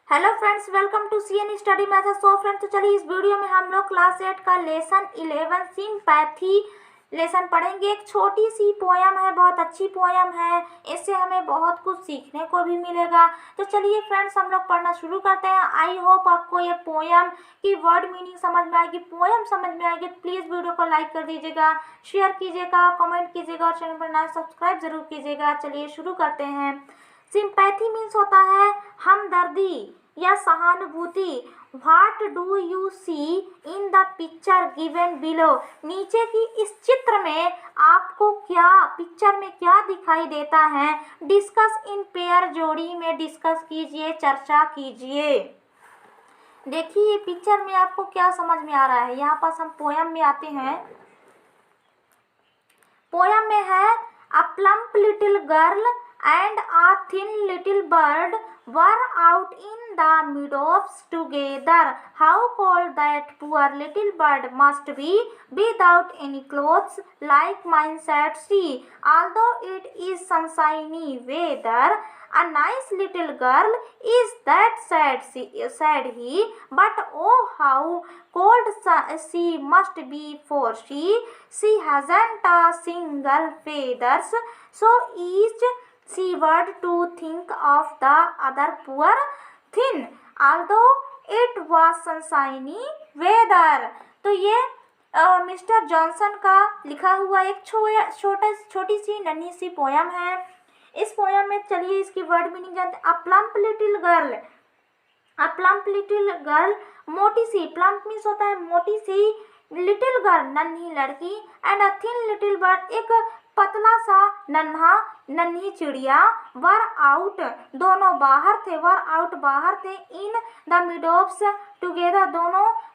Hello friends, welcome to C N study method. So friends, तो चलिए इस video में हम लोग क्लास 8 का लेसन 11 सिंपैथी लेसन पढ़ेंगे। एक छोटी सी पोयम है, बहुत अच्छी पोयम है, इससे हमें बहुत कुछ सीखने को भी मिलेगा। तो चलिए फ्रेंड्स, हम लोग पढ़ना शुरू करते हैं। आई होप आपको ये पोयम की वर्ड मीनिंग समझ में आएगी, पोयम समझ में आएगी। प्लीज़ वीडियो को लाइक कर दीजिएगा, शेयर कीजिएगा, कमेंट कीजिएगा और चैनल पर नया सब्सक्राइब जरूर कीजिएगा। चलिए शुरू करते हैं। सिंपैथी मीन्स होता है हमदर्दी या सहानुभूति। What do you see in the picture given below. नीचे की इस चित्र में आपको क्या, पिक्चर में क्या दिखाई देता है। डिस्कस इन पेयर, जोड़ी में डिस्कस कीजिए, चर्चा कीजिए। देखिए पिक्चर में आपको क्या समझ में आ रहा है। यहाँ पास हम पोयम में आते हैं। पोयम में है a plump little girl and a thin little bird were out in the meadows together. How cold that poor little bird must be without any clothes, like mine, said she. Although it is sunshiny weather, a nice little girl is that, said he. But oh, how cold she must be, for she hasn't a single feathers, so each seaward to think of the other poor thing, although it was sunshiny weather। तो ये mister Johnson का लिखा हुआ एक छोटी सी नन्ही सी poem है। इस पोयम में चलिए इसकी वर्ड मीनिंग जानते हैं। अ प्लम्प लिटिल गर्ल, अ प्लम्प लिटिल गर्ल, मोटी सी, प्लम्प मीन्स होता है मोटी सी, लिटिल गर्ल नन्ही लड़की, and a thin little bird एक पतला सा नन्ही चिड़िया, वर आउट दोनों बाहर थे, वर आउट बाहर थे, इन द मिडोव्स टुगेदर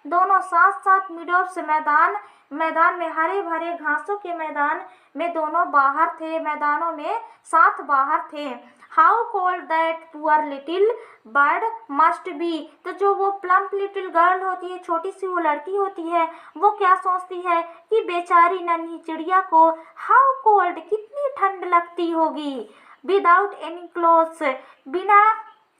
दोनों साथ साथ, मिडोव्स मैदान में, हरे भरे घासों के मैदान में दोनों बाहर थे, मैदानों में साथ बाहर थे। How cold that poor little bird must be. तो जो वो प्लम्प लिटिल गर्ल होती है, छोटी सी वो लड़की होती है, वो क्या सोचती है कि बेचारी नन्ही चिड़िया को हाउ कोल्ड कितनी ठंड लगती होगी। विदाउट एनी क्लोथ्स बिना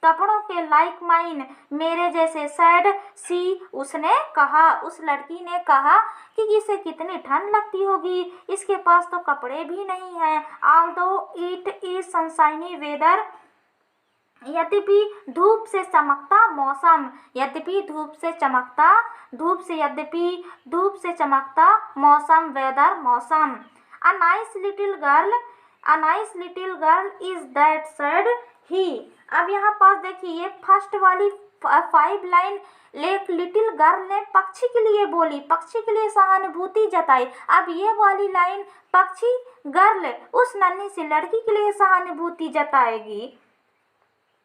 कपड़ों के, लाइक माइन मेरे जैसे, सैड सी उसने कहा, उस लड़की ने कहा कि इसे कितनी ठंड लगती होगी, इसके पास तो कपड़े भी नहीं हैं। ऑल्दो इट इज सनशाइनी वेदर, यद्यपि धूप से चमकता मौसम, यद्यपि धूप से चमकता मौसम, वेदर मौसम। अ nice little girl is that, said he. अब यहाँ पास देखिए ये फर्स्ट वाली 5 लाइन एक लिटिल गर्ल ने पक्षी के लिए बोली, पक्षी के लिए सहानुभूति जताई। अब ये वाली लाइन पक्षी गर्ल उस नन्ही सी लड़की के लिए सहानुभूति जताएगी।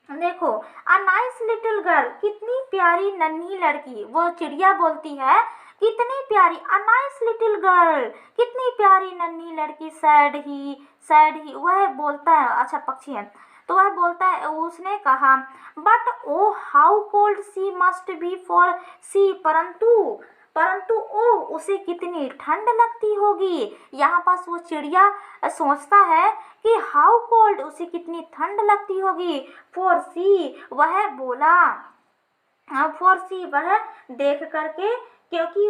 देखो, अ नाइस लिटिल गर्ल, कितनी प्यारी नन्ही लड़की, वो चिड़िया बोलती है कितनी प्यारी, अ नाइस लिटिल गर्ल कितनी प्यारी नन्ही लड़की, सैड ही वह बोलता है, अच्छा पक्षी है तो वह बोलता है, उसने कहा, but oh how cold she must be for she, परंतु ओ उसे कितनी ठंड लगती होगी। यहाँ पास वो चिड़िया सोचता है कि हाउ कोल्ड उसे कितनी ठंड लगती होगी, फॉर सी वह बोला, फॉर सी वह देख करके, क्योंकि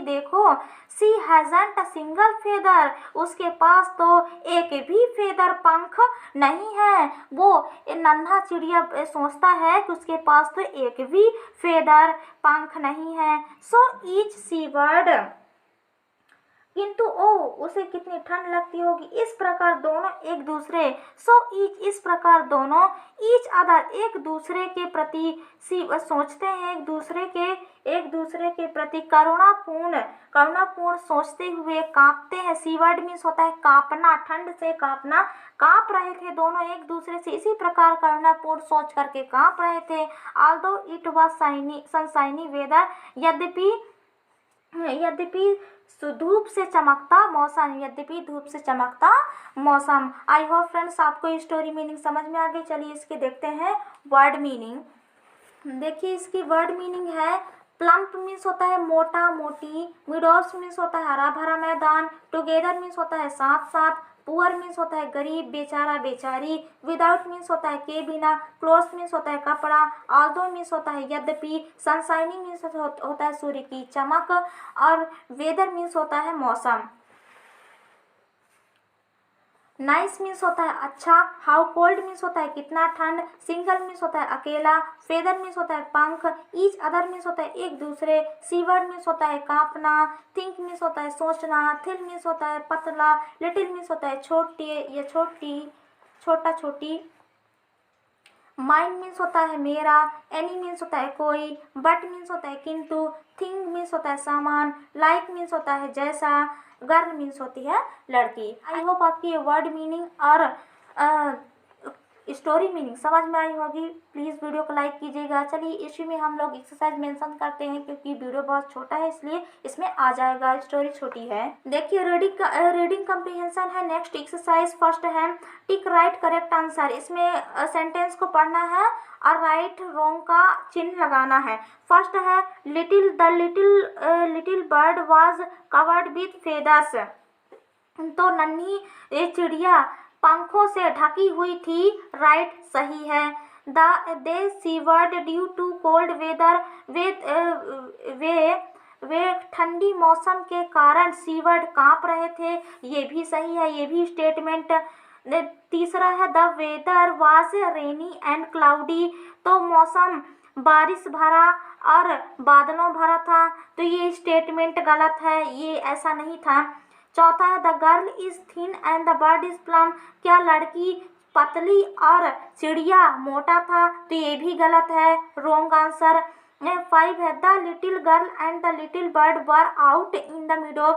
देखो सी हैजंट अ सिंगल फेदर, उसके पास तो एक भी फेदर पंख नहीं है। वो नन्हा चिड़िया सोचता है कि उसके पास तो एक भी फेदर पंख नहीं है। सो ईच सी बर्ड, किंतु ओ उसे कितनी ठंड लगती होगी, इस प्रकार दोनों एक दूसरे, सो ईच इस प्रकार दोनों, ईच अदर एक दूसरे के प्रति, सोचते हैं एक दूसरे के प्रति करुणापूर्ण सोचते हुए, कांपते हैं। सी वर्ड मीन्स होता है कांपना, ठंड से कांपना, कांप रहे थे दोनों एक दूसरे से, इसी प्रकार करुणापूर्ण सोच करके कांप रहे थे। ऑल्दो इट वाज सनशाइनी वेदर, यद्यपि धूप से चमकता मौसम। आई होप फ्रेंड्स आपको स्टोरी मीनिंग समझ में आ गई। चलिए इसके देखते हैं वर्ड मीनिंग। देखिए इसकी वर्ड मीनिंग है, प्लम्प मीन्स होता है मोटा मोटी, मिडोव्स मीन्स होता है हरा भरा मैदान, टुगेदर मीन्स होता है साथ साथ, पुअर मीन्स होता है गरीब, बेचारा, बेचारी। विदाउट मीन्स होता है के बिना। क्लोथ्स मीन्स होता है कपड़ा। ऑल्दो मीन्स होता है यद्यपि। सनशाइनी मीन्स होता है सूर्य की चमक। और वेदर मीन्स होता है मौसम। नाइस मीन्स होता है अच्छा। हाउ कोल्ड मीन्स होता है कितना ठंड। सिंगल मीन्स होता है अकेला। फेदर मीन्स होता है पंख। ईच अदर मीन्स होता है एक दूसरे। सीवर्ड मीन्स होता है कांपना। थिंक मीन्स होता है सोचना। थिन मीन्स होता है पतला। लिटिल मीन्स होता है छोटी या छोटी, छोटा, छोटी। माइंड मीन्स होता है मेरा। एनी मीन्स होता है कोई। बट मीन्स होता है किंतु। थिंग मीन्स होता है सामान। लाइक मीन्स होता है जैसा। गर्ल मीन्स होती है लड़की। आई होप आपकी ये वर्ड मीनिंग और स्टोरी मीनिंग समझ में आई होगी। प्लीज़ वीडियो को लाइक कीजिएगा। चलिए इसी में हम लोग एक्सरसाइज मेंशन करते हैं क्योंकि वीडियो बहुत छोटा है इसलिए इसमें आ जाएगा, स्टोरी छोटी है। देखिए रीडिंग कम्प्रीहेंशन है नेक्स्ट एक्सरसाइज। फर्स्ट है टिक राइट करेक्ट आंसर। इसमें सेंटेंस को पढ़ना है और राइट रॉन्ग का चिन्ह लगाना है। फर्स्ट है little bird was covered with feathers. तो नन्ही चिड़िया पंखों से ढकी हुई थी। राइट सही है। They shivered due to cold weather. वे ठंडी मौसम के कारण सीवर्ड कांप रहे थे। ये भी सही है, ये भी स्टेटमेंट। तीसरा है the weather was rainy and cloudy. तो मौसम बारिश भरा और बादलों भरा था। तो ये स्टेटमेंट गलत है, ये ऐसा नहीं था। चौथा है the girl is thin and the bird is plum. क्या लड़की पतली और चिड़िया मोटा था। तो ये भी गलत है, रॉन्ग आंसर। 5 है the little girl and the little bird were out in the मीडो।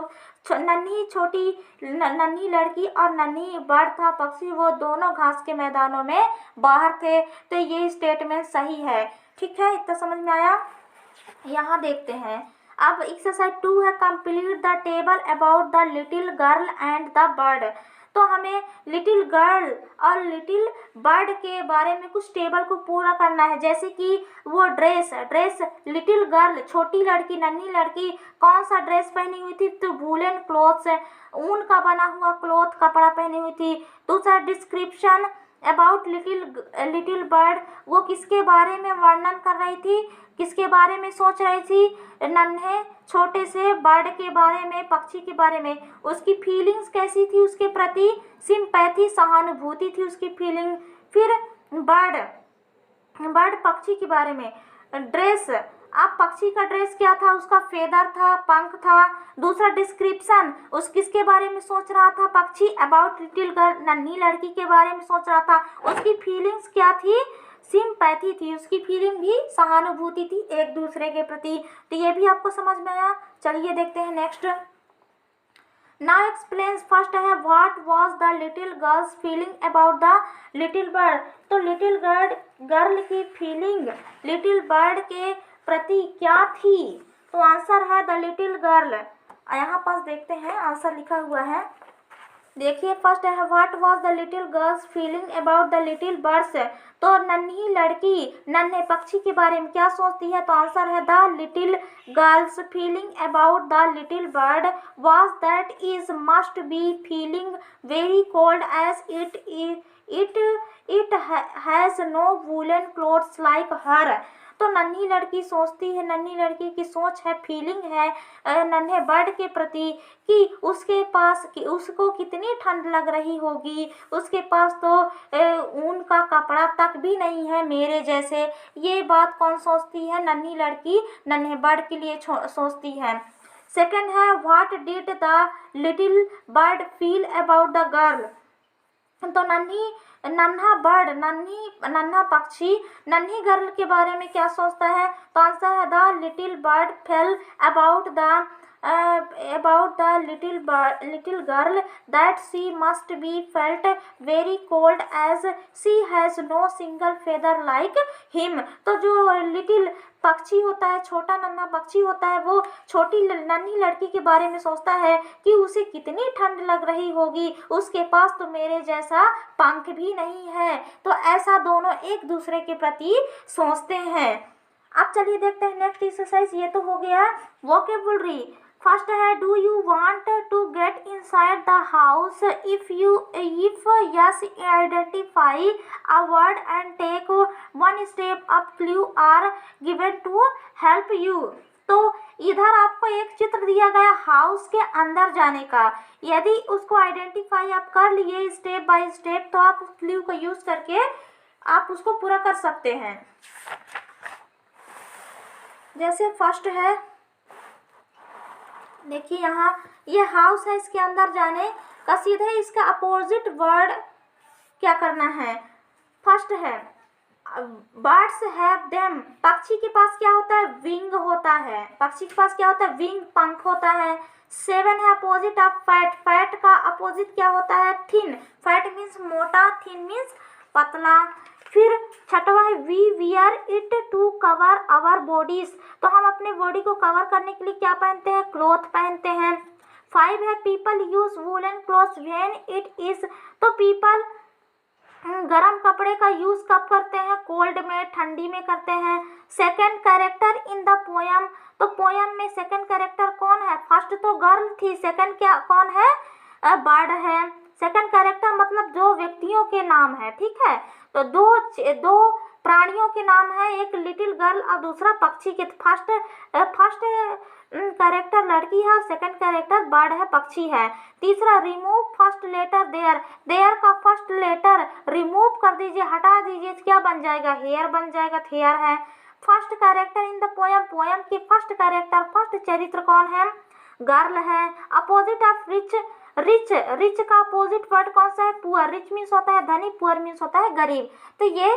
नन्ही लड़की और नन्ही बर्ड था पक्षी, वो दोनों घास के मैदानों में बाहर थे। तो ये स्टेटमेंट सही है। ठीक है, इतना समझ में आया। यहाँ देखते हैं अब एक्सरसाइज 2 है complete the table about the little girl and the bird. तो हमें लिटिल गर्ल और लिटिल बर्ड के बारे में कुछ टेबल को पूरा करना है। जैसे कि वो ड्रेस लिटिल गर्ल छोटी लड़की, नन्ही लड़की कौन सा ड्रेस पहनी हुई थी। तो वूलन क्लॉथ्स, ऊन का बना हुआ क्लॉथ कपड़ा पहनी हुई थी। दूसरा डिस्क्रिप्शन अबाउट लिटिल बर्ड, वो किसके बारे में वर्णन कर रही थी, किसके बारे में सोच रही थी। नन्हे छोटे से बर्ड के बारे में, पक्षी के बारे में। उसकी फीलिंग्स कैसी थी उसके प्रति, सिंपैथी सहानुभूति थी उसकी फीलिंग। फिर बर्ड पक्षी के बारे में। ड्रेस, अब पक्षी का ड्रेस क्या था, उसका फेदर था, पंख था। दूसरा डिस्क्रिप्शन, उस किसके बारे में सोच रहा था पक्षी, अबाउट लिटिल गर्ल नन्ही लड़की के बारे में सोच रहा था। उसकी फीलिंग्स क्या थी, सिंपैथी थी, उसकी फीलिंग भी सहानुभूति थी एक दूसरे के प्रति। तो ये भी आपको समझ में आया। चलिए देखते हैं नेक्स्ट। Now explain. फर्स्ट है what was the little girl's feeling about the little bird. तो लिटिल गर्ल की फीलिंग लिटिल बर्ड के प्रति क्या थी। तो आंसर है द लिटिल गर्ल। यहाँ पास देखते हैं आंसर लिखा हुआ है। देखिए फर्स्ट है what was the little girl's feeling about the little birds. तो नन्ही लड़की नन्हे पक्षी के बारे में क्या सोचती है। तो आंसर है the little girl's feeling about the little bird was that is must be feeling very cold as it has no woollen clothes like her. तो नन्ही लड़की सोचती है, नन्ही लड़की की सोच है, फीलिंग है नन्हे बर्ड के प्रति कि उसके पास कि उसको कितनी ठंड लग रही होगी। उसके पास तो ऊन का कपड़ा तक भी नहीं है मेरे जैसे। ये बात कौन सोचती है, नन्ही लड़की नन्हे बर्ड के लिए सोचती है। सेकंड है what did the little bird feel about the girl. तो नन्हा पक्षी नन्ही गर्ल के बारे में क्या सोचता है। तो आंसर है the little bird felt about the little girl that she must be felt very cold as she has no single feather like him. तो जो लिटिल पक्षी होता है, छोटा नन्हा पक्षी होता है, वो छोटी नन्ही लड़की के बारे में सोचता है कि उसे कितनी ठंड लग रही होगी, उसके पास तो मेरे जैसा पंख भी नहीं है। तो ऐसा दोनों एक दूसरे के प्रति सोचते हैं। अब चलिए देखते हैं नेक्स्ट एक्सरसाइज। ये तो हो गया वोकेबुलरी। फर्स्ट है do you want to get inside the house, if yes identify a word and take one step up, clue are given to help you. तो इधर आपको एक चित्र दिया गया हाउस के अंदर जाने का, यदि उसको आइडेंटिफाई आप कर लिए स्टेप बाय स्टेप तो आप उस क्लू को यूज करके आप उसको पूरा कर सकते हैं। जैसे फर्स्ट है, देखिए यहाँ ये हाउस है, इसके अंदर जाने का सीधे इसका अपोजिट वर्ड क्या करना है। फर्स्ट है बर्ड्स हैव देम, पक्षी के पास क्या होता है, विंग होता है, पक्षी के पास क्या होता है, विंग, पंख होता है। 7 है अपोजिट ऑफ फैट, फैट का अपोजिट क्या होता है, थिन, फैट मीन्स मोटा, थिन मीन्स पतला। फिर छठवा है we wear it to cover our bodies, तो हम अपने बॉडी को कवर करने के लिए क्या पहनते हैं, क्लॉथ पहनते हैं। 5 है people use woollen cloth when it is, तो पीपल गरम कपड़े का यूज कब करते हैं, कोल्ड में, ठंडी में करते हैं। Second character in the poem, तो पोयम में सेकंड कैरेक्टर कौन है, फर्स्ट तो गर्ल थी, सेकंड क्या कौन है, बर्ड है। सेकंड कैरेक्टर मतलब दो व्यक्तियों के नाम है, ठीक है, तो दो प्राणियों के नाम है, एक लिटिल गर्ल और दूसरा पक्षी के। फर्स्ट कैरेक्टर लड़की है और सेकंड कैरेक्टर बर्ड है, पक्षी है। तीसरा remove first letter there, there का फर्स्ट लेटर रिमूव कर दीजिए, हटा दीजिए, क्या बन जाएगा, हेयर बन जाएगा, हेयर है। First character in the poem, poem की फर्स्ट कैरेक्टर, फर्स्ट चरित्र कौन है, गर्ल है। Opposite of rich, rich, rich का अपोजिट वर्ड कौन सा है, पुअर, रिच मीन्स होता है धनी, पुअर मीन्स होता है गरीब। तो ये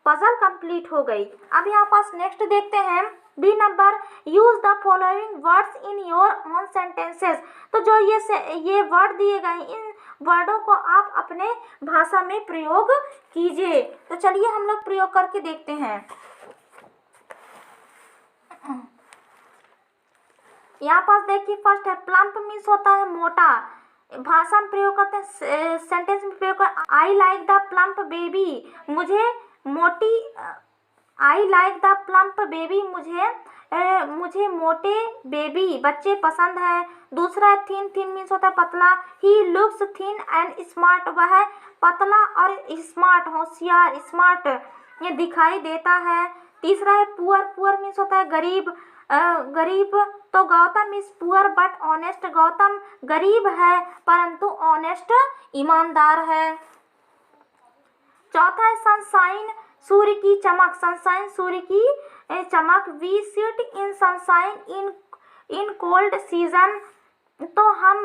पजल कंप्लीट हो गई। अब यहाँ पास नेक्स्ट देखते हैं B number, use the following words in your own sentences, तो जो ये वर्ड दिए गए इन वर्डों को आप अपने भाषा में प्रयोग कीजिए। तो चलिए हम लोग प्रयोग करके देखते हैं। यहाँ पास देखिए फर्स्ट है प्लम्प मीन्स होता है मोटा, भाषा में प्रयोग करते हैं, सेंटेंस में प्रयोग कर, I like the plump baby, मुझे मोटी, I like the plump baby, मुझे मोटे बेबी बच्चे पसंद है। दूसरा है थिन, थिन मीन्स होता है पतला, he looks thin and smart, वह पतला और स्मार्ट, होशियार, स्मार्ट ये दिखाई देता है। तीसरा है पुअर, पुअर मीन्स होता है गरीब, गरीब, तो Gautam is poor but honest, Gautam गरीब है परंतु ऑनेस्ट ईमानदार है। चौथा है सनशाइन, सूर्य की चमक, सनशाइन सूर्य की चमक, we sit in sunshine in cold season, तो हम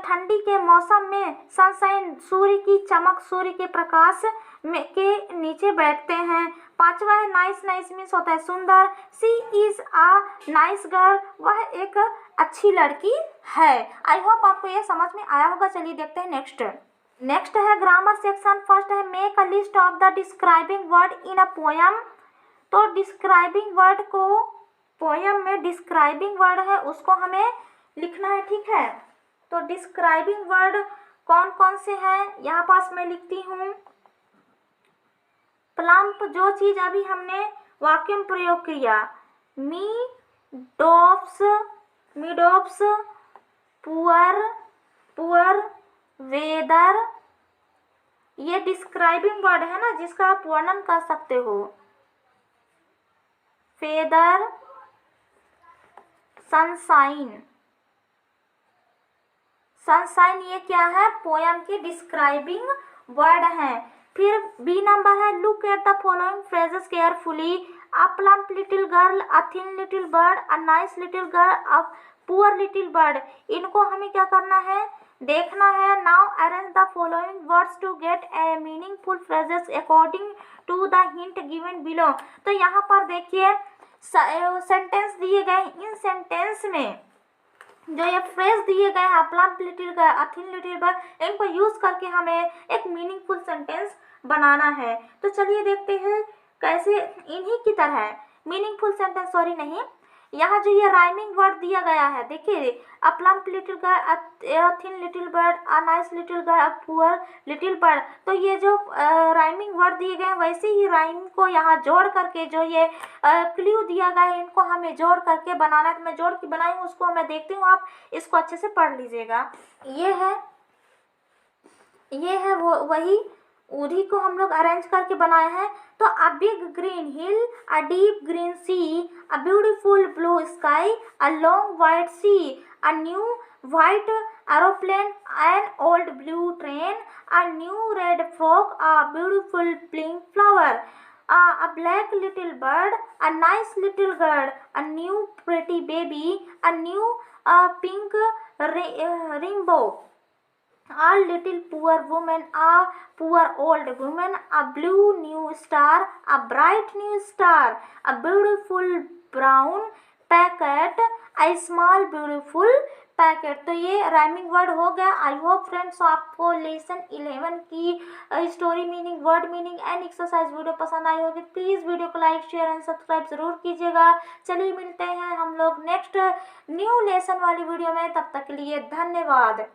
ठंडी के मौसम में सनशाइन सूर्य की चमक, सूर्य के प्रकाश के नीचे बैठते हैं। पांचवा है नाइस, नाइस मीन्स होता है सुंदर, सी इज आ नाइस गर्ल, वह एक अच्छी लड़की है। आई होप आपको ये समझ में आया होगा। चलिए देखते हैं नेक्स्ट है ग्रामर सेक्शन। फर्स्ट है make a list of the describing word in a poem, तो डिस्क्राइबिंग वर्ड को, पोयम में डिस्क्राइबिंग वर्ड है उसको हमें लिखना है, ठीक है। तो डिस्क्राइबिंग वर्ड कौन कौन से हैं, यहाँ पास मैं लिखती हूँ। प्लम्प, जो चीज अभी हमने वाक्य में प्रयोग किया, मीडोव्स, मीडोव्स, पुअर, पुअर, वेदर, ये डिस्क्राइबिंग वर्ड है ना जिसका आप वर्णन कर सकते हो। फेदर, सनशाइन, सनशाइन ये क्या है, पोयम की डिस्क्राइबिंग वर्ड है। फिर बी नंबर है look at the following phrases carefully, a plump little girl, a thin little bird, a nice little girl, a poor little bird, इनको हमें क्या करना है, देखना है। Now arrange the following words to get a meaningful phrases according to the hint given below, तो यहाँ पर देखिए सेंटेंस दिए गए, इन सेंटेंस में जो ये फ्रेज दिए गए हैं plump little girl, a thin little bird, इनको यूज करके हमें एक मीनिंगफुल सेंटेंस बनाना है। तो चलिए देखते हैं कैसे, इन्हीं की तरह मीनिंगफुल सेंटेंस, सॉरी नहीं, यहाँ जो ये राइमिंग वर्ड दिया गया है, देखिए, a plump little girl, a thin little bird, a nice little girl, a poor little bird. तो ये जो राइमिंग वर्ड दिए गए हैं, वैसे ही राइम को यहाँ जोड़ करके जो ये क्ल्यू दिया गया है, इनको हमें जोड़ करके बनाना है। तो मैं जोड़ के बनाई हूँ, उसको मैं देखती हूँ, आप इसको अच्छे से पढ़ लीजिएगा। ये है वो वही उन्हीं को हम लोग अरेंज करके बनाए हैं। तो a big green hill, a deep green sea, a beautiful blue sky, a long white sea, a new white aeroplane, an old blue train, a new red frog, a beautiful pink flower, a black little bird, a nice little girl, a new pretty baby, a new pink rainbow, a little poor woman, a poor old woman, a blue new star, a bright new star, a beautiful brown packet, a small beautiful packet. तो ये rhyming word हो गया। I hope friends आपको lesson 11 की story meaning, word meaning and exercise video पसंद आई होगी। Please video को like, share and subscribe जरूर कीजिएगा। चलिए मिलते हैं हम लोग नेक्स्ट न्यू लेसन वाली वीडियो में, तब तक के लिए धन्यवाद।